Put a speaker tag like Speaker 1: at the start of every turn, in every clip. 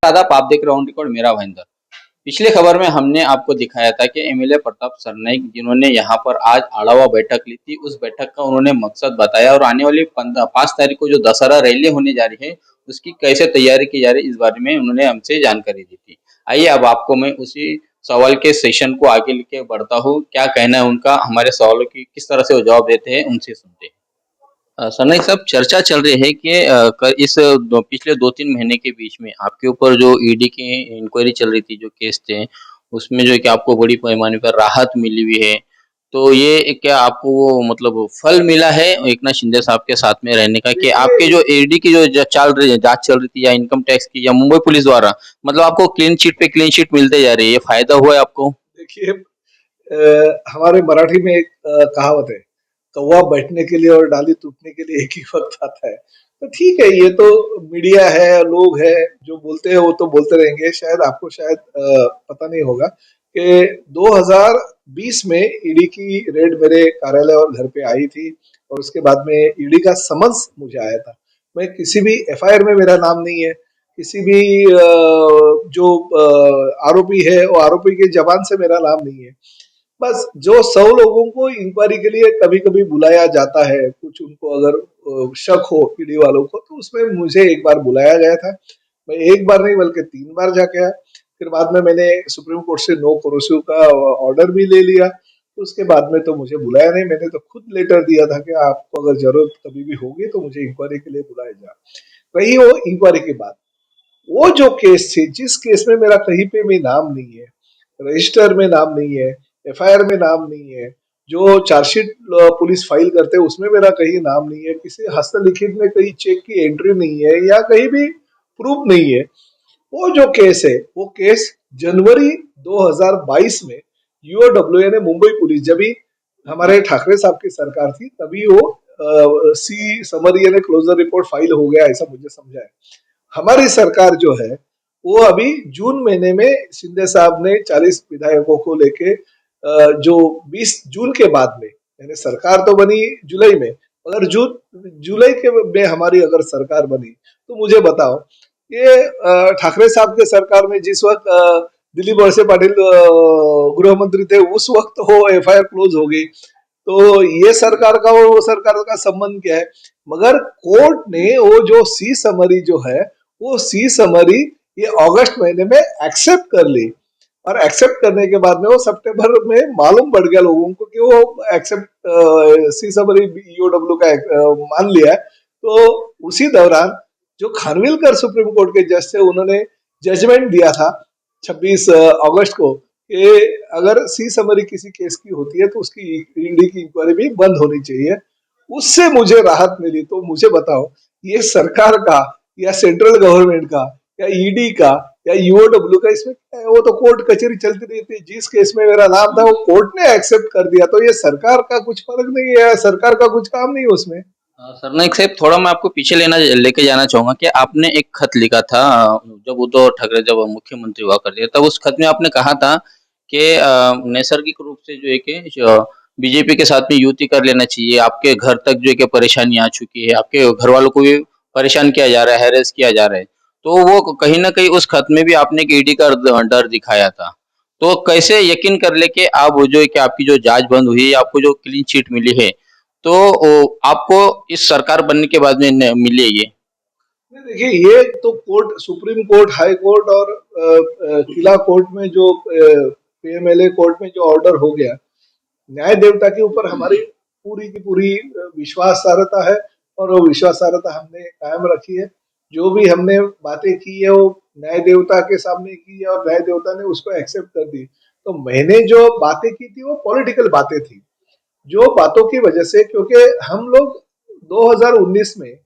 Speaker 1: आदाब, आप देख रहे हो ऑन रिकॉर्ड मेरा भाईंदर। पिछली खबर में हमने आपको दिखाया था कि एमएलए प्रताप सरनाईक जिन्होंने यहाँ पर आज आढ़ावा बैठक ली थी, उस बैठक का उन्होंने मकसद बताया और आने वाली 5 तारीख को जो दशहरा रैली होने जा रही है, उसकी कैसे तैयारी की जा रही है, इस बारे में उन्होंने हमसे जानकारी दी थी। आइए अब आपको मैं उसी सवाल के सेशन को आगे लेके बढ़ता हूँ। क्या कहना है उनका, हमारे सवालों की किस तरह से वो जवाब देते हैं, उनसे सुनते हैं। सरनाईक साहब, चर्चा चल रही है कि पिछले 2-3 महीने के बीच में आपके ऊपर जो ईडी की इंक्वायरी चल रही थी, जो केस थे, उसमें जो है कि आपको बड़ी पैमाने पर राहत मिली हुई है। तो ये क्या आपको वो मतलब फल मिला है एकनाथ शिंदे साहब के साथ में रहने का, कि आपके
Speaker 2: देखिए
Speaker 1: जो ईडी की जो चल रही है, जांच चल रही थी, या इनकम टैक्स की, या मुंबई पुलिस द्वारा, मतलब आपको क्लीन चिट पे क्लीन चिट मिलते जा रही है, ये फायदा हुआ है आपको?
Speaker 2: देखिए हमारे मराठी में एक कहावत है, कौवा बैठने के लिए और डाली टूटने के लिए एक ही वक्त आता है। तो ठीक है, ये तो मीडिया है, लोग है जो बोलते हैं वो तो बोलते रहेंगे। शायद आपको शायद पता नहीं होगा कि 2020 में ईडी की रेड मेरे कार्यालय और घर पे आई थी, और उसके बाद में ईडी का समन्स मुझे आया था। मैं किसी भी एफआईआर में मेरा नाम नहीं है, किसी भी जो आरोपी है वो आरोपी की जबान से मेरा नाम नहीं है। बस जो 100 लोगों को इंक्वायरी के लिए कभी कभी बुलाया जाता है, कुछ उनको अगर शक हो ईडी वालों को, तो उसमें मुझे एक बार बुलाया गया था। मैं एक बार नहीं बल्कि 3 बार जाके आया। फिर बाद में मैंने सुप्रीम कोर्ट से नो कोरोसिव का ऑर्डर भी ले लिया। तो उसके बाद में तो मुझे बुलाया नहीं, मैंने तो खुद लेटर दिया था कि आपको अगर जरूरत कभी भी होगी तो मुझे इंक्वायरी के लिए बुलाया जाए। वही वो इंक्वायरी की बात, वो जो केस थी, जिस केस में मेरा कहीं पे भी नाम नहीं है, रजिस्टर में नाम नहीं है, एफआईआर में नाम नहीं है, जो चार्जशीट पुलिस फाइल करते हैं उसमें मेरा कहीं नाम नहीं है, किसी हस्तलिखित में कहीं चेक की एंट्री नहीं है, या कहीं भी प्रूफ नहीं है, वो जो केस है, वो केस जनवरी 2022 में यूओडब्ल्यू यानी मुंबई पुलिस, जब भी हमारे ठाकरे साहब की सरकार थी तभी वो सी समरी यानी क्लोजर रिपोर्ट फाइल हो गया, ऐसा मुझे समझा है। हमारी सरकार जो है वो अभी जून महीने में शिंदे साहब ने 40 विधायकों को लेके जो 20 जून के बाद में, यानी सरकार तो बनी जुलाई में, अगर जून जुलाई के में हमारी अगर सरकार बनी, तो मुझे बताओ, ये ठाकरे साहब के सरकार में जिस वक्त दिलीप वळसे पाटिल गृह मंत्री थे, उस वक्त वो एफआईआर क्लोज हो गई। तो ये सरकार का और वो सरकार का संबंध क्या है? मगर कोर्ट ने वो जो सी समरी जो है, वो सी समरी ये अगस्त महीने में एक्सेप्ट कर ली, और एक्सेप्ट करने के बाद में वो सितंबर में मालूम पड़ गया लोगों को कि वो एक्सेप्ट सी समरी ईओडब्ल्यू का मान लिया है। तो उसी दौरान जो खानविलकर सुप्रीम कोर्ट के जज थे, उन्होंने जजमेंट दिया था 26 अगस्त को कि अगर सी समरी किसी केस की होती है तो उसकी ईडी की इंक्वायरी भी बंद होनी चाहिए। उससे मुझे राहत मिली। तो मुझे बताओ, ये सरकार का या सेंट्रल गवर्नमेंट का या ईडी का या यूओडब्ल्यू का इसमें क्या है? वो तो कोर्ट कचहरी चलती रहती है। जिस केस में मेरा नाम था वो कोर्ट ने एक्सेप्ट कर दिया, तो ये सरकार का कुछ फर्क नहीं है, सरकार का कुछ काम नहीं है उसमें।
Speaker 1: सरनाईक साहब, थोड़ा मैं आपको पीछे लेके जाना चाहूंगा कि आपने एक खत लिखा था, जब उद्धव ठाकरे जब मुख्यमंत्री हुआ करते तब उस खत में आपने कहा था कि नैसर्गिक रूप से जो है कि बीजेपी के साथ में युति कर लेना चाहिए। आपके घर तक जो है कि परेशानी आ चुकी है, आपके घर वालों को भी परेशान किया जा रहा है, हैरेस किया जा रहा है। तो वो कहीं ना कहीं उस खत में भी आपने एक ईडी का डर दिखाया था। तो कैसे यकीन कर ले कि आप जो है कि आपकी जो जांच बंद हुई है, आपको जो क्लीन चिट मिली है, तो आपको इस सरकार बनने के बाद में मिली है ये?
Speaker 2: देखिए, ये तो court, supreme court, high court और किला कोर्ट में जो पीएमएलए कोर्ट में जो ऑर्डर हो गया, न्याय देवता के ऊपर हमारी पूरी की पूरी विश्वासार्हता है, और वो विश्वासार्हता हमने कायम रखी है। जो भी हमने बातें की है वो न्याय देवता के सामने की है, और न्याय देवता ने उसको एक्सेप्ट कर दी। तो मैंने जो बातें की थी वो पॉलिटिकल बातें थी, जो बातों की वजह से, क्योंकि हम लोग 2019 में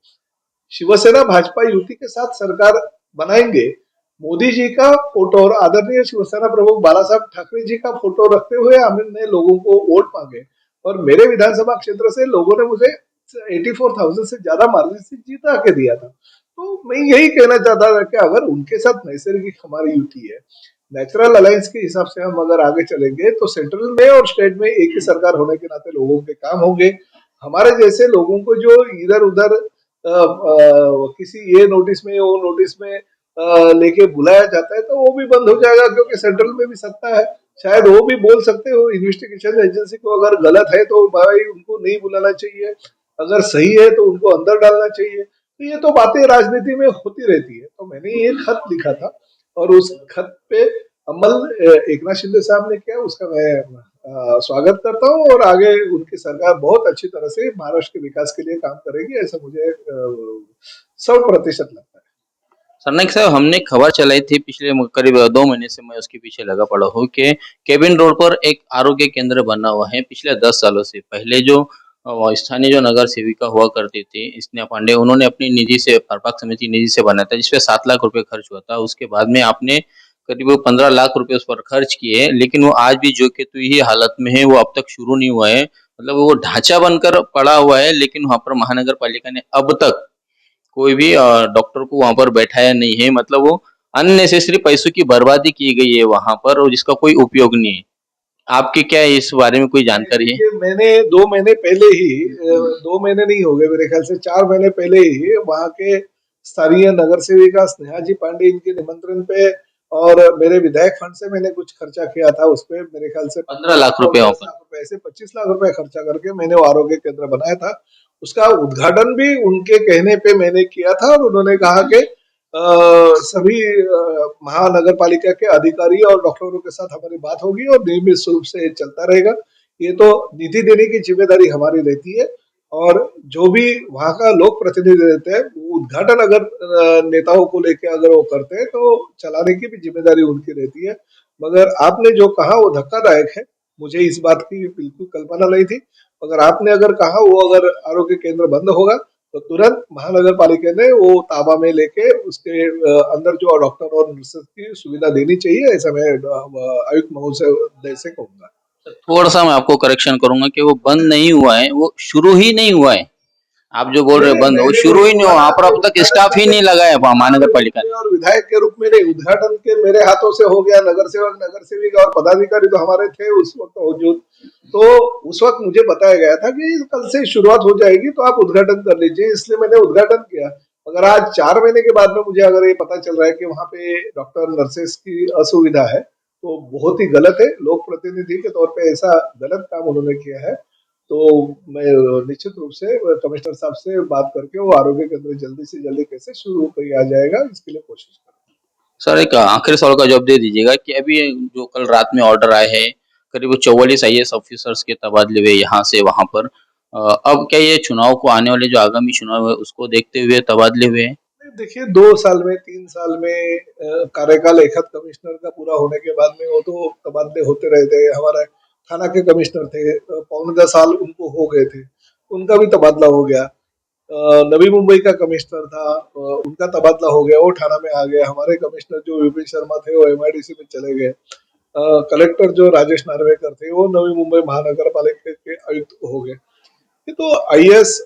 Speaker 2: शिवसेना भाजपा युति के साथ सरकार बनाएंगे, मोदी जी का फोटो और आदरणीय शिवसेना प्रमुख बाला साहब ठाकरे जी का फोटो रखते हुए हमने लोगों को वोट मांगे, और मेरे विधानसभा क्षेत्र से लोगों ने मुझे 84,000 से ज्यादा मार्जिन से जीता के दिया था। तो मैं यही कहना चाहता था कि अगर उनके साथ नैसर्गिक हमारी युति है, नेचुरल अलायंस के हिसाब से हम अगर आगे चलेंगे, तो सेंट्रल में और स्टेट में एक ही सरकार होने के नाते लोगों के काम होंगे। हमारे जैसे लोगों को जो इधर उधर किसी ये नोटिस में वो नोटिस में लेके बुलाया जाता है तो वो भी बंद हो जाएगा, क्योंकि सेंट्रल में भी सत्ता है। शायद वो भी बोल सकते हो इन्वेस्टिगेशन एजेंसी को, अगर गलत है तो भाई उनको नहीं बुलाना चाहिए, अगर सही है तो उनको अंदर डालना चाहिए। तो ये तो बातें राजनीति में होती रहती है। तो मैंने ये खत लिखा था और उस खत पे अमल एकनाथ शिंदे साहब ने किया, उसका मैं स्वागत करता हूँ, और आगे उनकी सरकार बहुत अच्छी तरह से महाराष्ट्र के विकास के लिए काम करेगी, ऐसा मुझे 100% लगता है।
Speaker 1: सरनाईक साहब, हमने खबर चलाई थी पिछले करीब 2 महीने से मैं उसके पीछे लगा पड़ा हूँ कि केबिन रोड पर एक आरोग्य केंद्र बना हुआ है पिछले 10 सालों से। पहले जो स्थानीय जो नगर सेविका हुआ करती थी स्नेहा पांडे, उन्होंने अपनी निधि से पार्क समिति निधि से बनाया था, जिसपे 7 लाख रुपए खर्च हुआ था। उसके बाद में आपने करीब 15 लाख रुपए उस पर खर्च किए, लेकिन वो आज भी जो कि तो ही हालत में है, वो अब तक शुरू नहीं हुआ है। मतलब वो ढांचा बनकर पड़ा हुआ है, लेकिन वहां पर महानगर पालिका ने अब तक कोई भी डॉक्टर को वहां पर बैठाया नहीं है। मतलब वो अननेसेसरी पैसों की बर्बादी की गई है वहां पर, और जिसका कोई उपयोग नहीं है। आपकी क्या इस बारे में कोई जानकारी है?
Speaker 2: देखिए, मैंने 2 महीने पहले ही 2 महीने नहीं हो गए, मेरे ख्याल से 4 महीने पहले ही वहाँ के स्थानीय नगर सेविका स्नेहा जी पांडे, इनके निमंत्रण पे और मेरे विधायक फंड से मैंने कुछ खर्चा किया था उस पे, मेरे ख्याल से
Speaker 1: 15 लाख रुपए वहां
Speaker 2: 10 लाख रुपए, ऐसे 25 लाख रुपए खर्चा करके मैंने वो आरोग्य केंद्र बनाया था। उसका उद्घाटन भी उनके कहने पे मैंने किया था, और उन्होंने कहा कि सभी महानगर पालिका के अधिकारी और डॉक्टरों के साथ हमारी बात होगी और नियमित रूप से ये चलता रहेगा। ये तो निधि देने की जिम्मेदारी हमारी रहती है, और जो भी वहाँ का लोक प्रतिनिधि रहते हैं, वो उद्घाटन अगर नेताओं को लेके अगर वो करते हैं तो चलाने की भी जिम्मेदारी उनकी रहती है। मगर आपने जो कहा वो धक्कादायक है, मुझे इस बात की बिल्कुल कल्पना नहीं थी। मगर आपने अगर कहा वो अगर आरोग्य केंद्र बंद होगा तो तुरंत महानगर पालिका ने वो ताबा में लेके उसके अंदर जो डॉक्टर और नर्सेस की सुविधा देनी चाहिए, ऐसा मैं आयुक्त महोदय से कहूंगा।
Speaker 1: थोड़ा सा मैं आपको करेक्शन करूंगा कि वो बंद नहीं हुआ है, वो शुरू ही नहीं हुआ है। आप जो बोल
Speaker 2: नहीं
Speaker 1: रहे हो
Speaker 2: नहीं,
Speaker 1: बंद, वो
Speaker 2: मैंने
Speaker 1: शुरू ही नहीं हुआ, वहां
Speaker 2: बोला
Speaker 1: पर
Speaker 2: कि
Speaker 1: अब तक
Speaker 2: उद्घाटन
Speaker 1: स्टाफ ही
Speaker 2: करने
Speaker 1: नहीं
Speaker 2: के
Speaker 1: लगाया
Speaker 2: लिए
Speaker 1: महानगर
Speaker 2: के रूप
Speaker 1: पालिका
Speaker 2: में
Speaker 1: ने।
Speaker 2: और विधायक के रूप में नहीं, उद्घाटन के मेरे हाथों से हो गया। नगर सेवक, नगर सेविका और पदाधिकारी तो हमारे थे उस वक्त मौजूद। तो उस वक्त मुझे बताया गया था कि कल से शुरुआत हो जाएगी तो आप उद्घाटन कर लीजिए, इसलिए मैंने उद्घाटन किया। मगर आज 4 महीने के बाद में मुझे अगर ये पता चल रहा है कि वहां पे डॉक्टर नर्सेस की असुविधा है, तो बहुत ही गलत है। लोक प्रतिनिधि के तौर पे ऐसा गलत काम उन्होंने किया है। तो मैं निश्चित रूप से कमिश्नर साहब से बात करके वो आरोग्य केंद्र जल्दी से जल्दी कैसे शुरू किया जाएगा, इसके लिए कोशिश करूंगा।
Speaker 1: सर, एक आखिरी सवाल का जवाब दे दीजिएगा कि अभी जो कल रात में ऑर्डर आए हैं, करीब 44 आईएएस ऑफिसर्स के तबादले हुए यहाँ से वहां पर, अब क्या ये चुनाव को, आने वाले जो आगामी चुनाव है उसको देखते हुए तबादले हुए हैं?
Speaker 2: देखिए, 2 साल में 3 साल में कार्यकाल एक कमिश्नर का पूरा होने के बाद में वो तो तबादले होते रहते हैं। हमारा थाना के कमिश्नर थे, 9.25 साल उनको हो गए थे, उनका भी तबादला हो गया। नवी मुंबई का कमिश्नर था, उनका तबादला हो गया, वो थाना में आ गया। हमारे कमिश्नर जो यूपी शर्मा थे वो एमआईडीसी में चले गए। कलेक्टर जो राजेश नार्वेकर थे वो नवी मुंबई महानगर पालिका के आयुक्त हो गए। ये तो आईएएस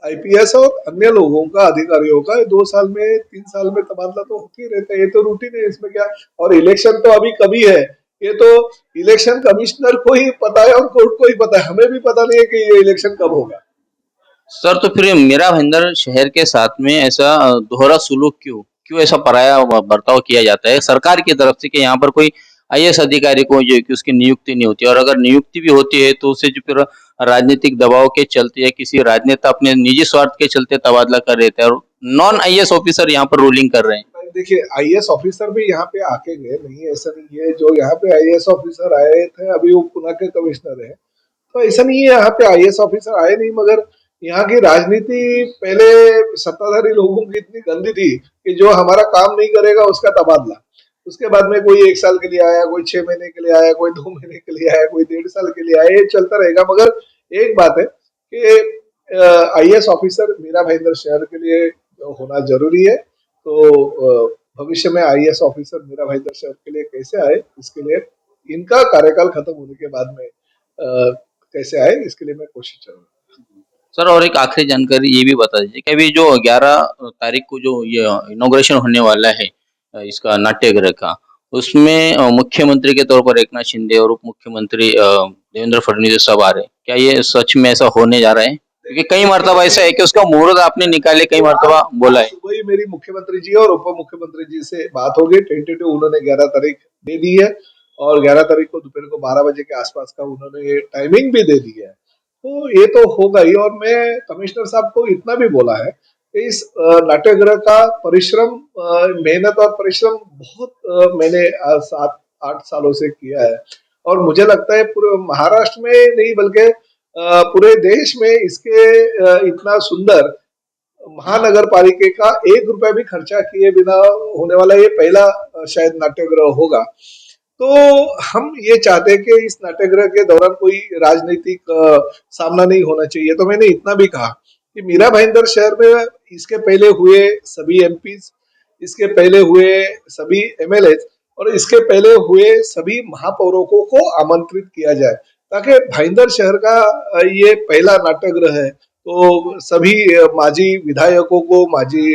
Speaker 2: आईपीएस और अन्य लोगों का, अधिकारियों का 2 साल में 3 साल में तबादला तो होती ही रहता है, ये तो रूटीन है, इसमें क्या। और इलेक्शन तो अभी कभी है, ये तो इलेक्शन कमिश्नर को ही पता है और कोर्ट को ही पता है, हमें भी पता नहीं है कि ये इलेक्शन कब होगा।
Speaker 1: सर, तो फिर मेरा भाईंदर शहर के साथ में ऐसा दोहरा सुलूक क्यों क्यों ऐसा पराया बर्ताव किया जाता है सरकार की तरफ से, कि यहाँ पर कोई आईएएस अधिकारी को जो है कि उसकी नियुक्ति नहीं होती, और अगर नियुक्ति भी होती है तो उसे जो फिर राजनीतिक दबाव के चलते या किसी राजनेता अपने निजी स्वार्थ के चलते तबादला कर रहे थे, और नॉन आईएएस ऑफिसर यहाँ पर रूलिंग कर रहे हैं।
Speaker 2: देखिए, आईएएस ऑफिसर भी यहाँ पे आके गए नहीं, ऐसा नहीं है। जो यहाँ पे आईएएस ऑफिसर आए थे अभी वो पुणे के कमिश्नर है, तो ऐसा नहीं है यहाँ पे आईएएस ऑफिसर आए नहीं। मगर यहाँ की राजनीति पहले सत्ताधारी लोगों की इतनी गंदी थी कि जो हमारा काम नहीं करेगा उसका तबादला। उसके बाद में कोई 1 साल के लिए आया, कोई 6 महीने के लिए आया, कोई 2 महीने के लिए आया, कोई 1.5 साल के लिए आया, ये चलता रहेगा। मगर एक बात है कि आईएएस ऑफिसर मीरा भाईंदर शहर के लिए होना जरूरी है। तो भविष्य में आईएएस ऑफिसर मीरा भाईंदर शहर के लिए कैसे आए, इसके लिए इनका कार्यकाल खत्म होने के बाद में कैसे आए, इसके लिए मैं कोशिश करूंगा।
Speaker 1: सर, और एक आखिरी जानकारी ये भी बता दीजिए कि अभी जो 11 तारीख को जो ये इनॉग्रेशन होने वाला है इसका नाट्यगृह का, उसमें मुख्यमंत्री के तौर पर एकनाथ शिंदे और उप मुख्यमंत्री देवेंद्र फडणवीस सब आ रहे हैं, क्या ये सच में ऐसा होने जा रहा है? क्योंकि कई मरतबा ऐसा है कि उसका मुहूर्त आपने निकाले, कई मरतबा बोला है।
Speaker 2: सुबह ही मेरी मुख्यमंत्री जी और उप मुख्यमंत्री जी से बात हो गई, टेंटेटिव उन्होंने 11 तारीख दे दी है और 11 तारीख को दोपहर को 12 बजे के आसपास का उन्होंने टाइमिंग भी दे दी है। तो ये तो होगा ही। और मैं कमिश्नर साहब को इतना भी बोला है कि इस नाट्यगृह का परिश्रम, मेहनत और परिश्रम बहुत मैंने 7-8 सालों से किया है और मुझे लगता है पूरे महाराष्ट्र में नहीं बल्कि पूरे देश में इसके इतना सुंदर महानगर पालिका का 1 रुपया भी खर्चा किए बिना होने वाला ये पहला शायद नाट्यगृह होगा। तो हम ये चाहते हैं कि इस नाट्यगृह के दौरान कोई राजनीतिक सामना नहीं होना चाहिए। तो मैंने इतना भी कहा कि मीरा भाईंदर शहर में इसके पहले हुए सभी एमपी, इसके पहले हुए सभी एमएलए और इसके पहले हुए सभी महापौरों को आमंत्रित किया जाए ताकि भाईंदर शहर का ये पहला नाट्यगृह है। तो सभी माजी विधायकों को, माजी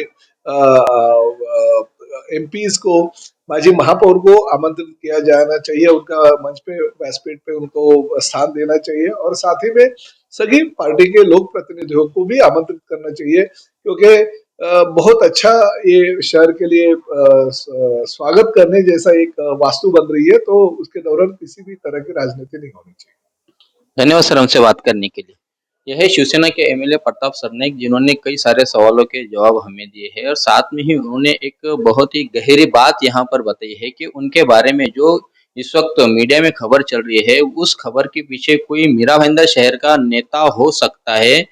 Speaker 2: एमपीज को, माजी महापौर को आमंत्रित किया जाना चाहिए, उनका मंच पे व्यासपीठ पे उनको स्थान देना चाहिए और साथ ही में सभी पार्टी के लोक प्रतिनिधियों को भी आमंत्रित करना चाहिए क्योंकि बहुत अच्छा ये शहर के लिए स्वागत करने जैसा एक वास्तु बन रही है। तो उसके दौरान किसी भी तरह की राजनीति नहीं होनी चाहिए।
Speaker 1: धन्यवाद सर हमसे बात करने के लिए। यह है शिवसेना के एमएलए प्रताप सरनाईक, जिन्होंने कई सारे सवालों के जवाब हमें दिए हैं और साथ में ही उन्होंने एक बहुत ही गहरी बात यहाँ पर बताई है कि उनके बारे में जो इस वक्त मीडिया में खबर चल रही है, उस खबर के पीछे कोई मीरा भाईंदर शहर का नेता हो सकता है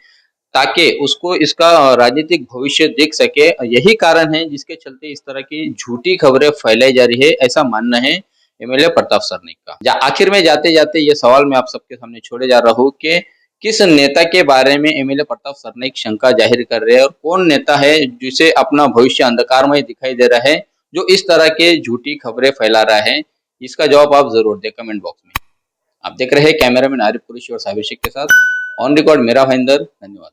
Speaker 1: ताकि उसको इसका राजनीतिक भविष्य दिख सके। यही कारण है जिसके चलते इस तरह की झूठी खबरें फैलाई जा रही है, ऐसा मानना है एमएलए प्रताप सरनाईक का। आखिर में जाते जाते ये सवाल मैं आप सबके सामने छोड़े जा रहा हूँ कि किस नेता के बारे में एमएलए प्रताप सरनाईक शंका जाहिर कर रहे हैं और कौन नेता है जिसे अपना भविष्य अंधकारमय दिखाई दे रहा है, जो इस तरह के झूठी खबरें फैला रहा है। इसका जवाब आप जरूर दें कमेंट बॉक्स में। आप देख रहे हैं कैमरामैन आरिफ कुरैशी और साबिर शेख के साथ ऑन रिकॉर्ड मेरा भाईंदर। धन्यवाद।